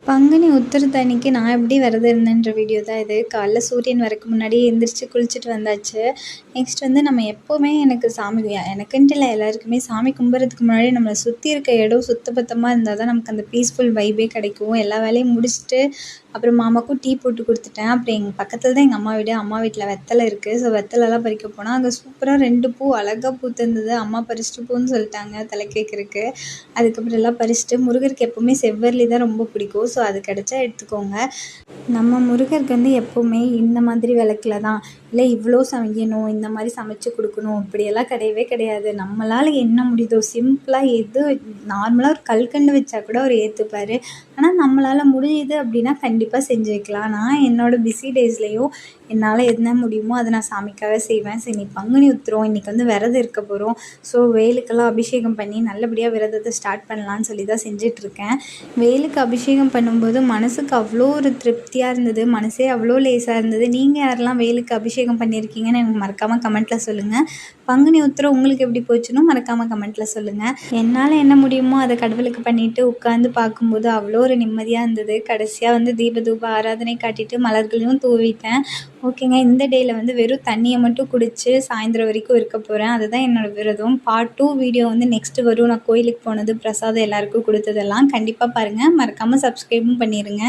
பங்குனி உத்திரத்து அன்னைக்கு நான் எப்படி விரதம் இருந்தேன்ற வீடியோ தான் இது. காலைல சூரியன் வரக்கு முன்னாடியே எந்திரிச்சு குளிச்சுட்டு வந்தாச்சு. நெக்ஸ்ட் வந்து நம்ம எப்போவுமே எனக்கு சாமி எனக்குன்ட்டு இல்லை, எல்லாருக்குமே சாமி கும்பிட்றதுக்கு முன்னாடி நம்மளை சுற்றி இருக்க இடம் சுத்தபத்தமாக இருந்தால் தான் நமக்கு அந்த பீஸ்ஃபுல் வைபே கிடைக்கும். எல்லா வேலையும் முடிச்சுட்டு அப்புறம் மாமாவுக்கும் டீ போட்டு கொடுத்துட்டேன். அப்புறம் எங்கள் பக்கத்தில் தான் எங்கள் அம்மா வீடு. அம்மா வீட்டில் வெத்தலை இருக்குது. ஸோ வெத்தலைலாம் பறிக்க போனால் அங்கே சூப்பராக 2 பூ அழகாக பூத்திருந்தது. அம்மா பறிச்சுட்டு போன்னு சொல்லிட்டாங்க தலைக்கு வைக்கிறதுக்கு. அதுக்கப்புறம் எல்லாம் பறிச்சுட்டு, முருகருக்கு எப்போவுமே செவ்வரளி தான் ரொம்ப பிடிக்கும். ஸோ அது கிடச்சா எடுத்துக்கோங்க. நம்ம முருகருக்கு வந்து எப்போவுமே இந்த மாதிரி விளக்கில் தான், இல்லை இவ்வளோ சமைக்கணும், இந்த மாதிரி சமைச்சு கொடுக்கணும், இப்படியெல்லாம் கிடையவே கிடையாது. நம்மளால் என்ன முடியுதோ சிம்பிளாக எது நார்மலாக ஒரு கல்கண்டு வச்சா கூட அவர் ஏற்றுப்பார். ஆனால் நம்மளால் முடியுது அப்படின்னா கண்டிப்பாக செஞ்சு வைக்கலாம். நான் என்னோடய பிஸி டேஸ்லேயும் என்னால் என்ன முடியுமோ அதை நான் சாமிக்காக செய்வேன். சரி, இன்னைக்கு பங்குனி உத்திரம், இன்றைக்கி வந்து விரதம் இருக்க போகிறோம். ஸோ வேலுக்கெல்லாம் அபிஷேகம் பண்ணி நல்லபடியாக விரதத்தை ஸ்டார்ட் பண்ணலான்னு சொல்லி தான் செஞ்சிட்ருக்கேன். வேலுக்கு அபிஷேகம் பண்ணும்போது மனசுக்கு அவ்வளோ ஒரு திருப்தியாக இருந்தது. மனசே அவ்வளோ லேசாக இருந்தது. நீங்கள் யாரெல்லாம் வேலுக்கு அபிஷேகம் பண்ணியிருக்கீங்கன்னு எனக்கு மறக்காமல் கமெண்ட்டில் சொல்லுங்கள். பங்குனி உத்திரம் உங்களுக்கு எப்படி போச்சுன்னு மறக்காமல் கமெண்ட்டில் சொல்லுங்கள். என்னால் என்ன முடியுமோ அதை கடவுளுக்கு பண்ணிவிட்டு உட்காந்து பார்க்கும்போது அவ்வளோ ஒரு நிம்மதியாக இருந்தது. கடைசியாக வந்து தூப ஆராதனை காட்டிட்டு மலர்களையும் தூவிட்டேன். ஓகேங்க, இந்த டேயில் வந்து வெறும் தண்ணியை மட்டும் குடித்து சாயந்தரம் வரைக்கும் இருக்க போகிறேன். அதுதான் என்னோடய விரதம். பார்ட் 2 வீடியோ வந்து நெக்ஸ்ட்டு வரும். நான் கோயிலுக்கு போனது, பிரசாதம் எல்லாருக்கும் கொடுத்ததெல்லாம் கண்டிப்பாக பாருங்கள். மறக்காமல் சப்ஸ்கிரைபும் பண்ணிடுங்க.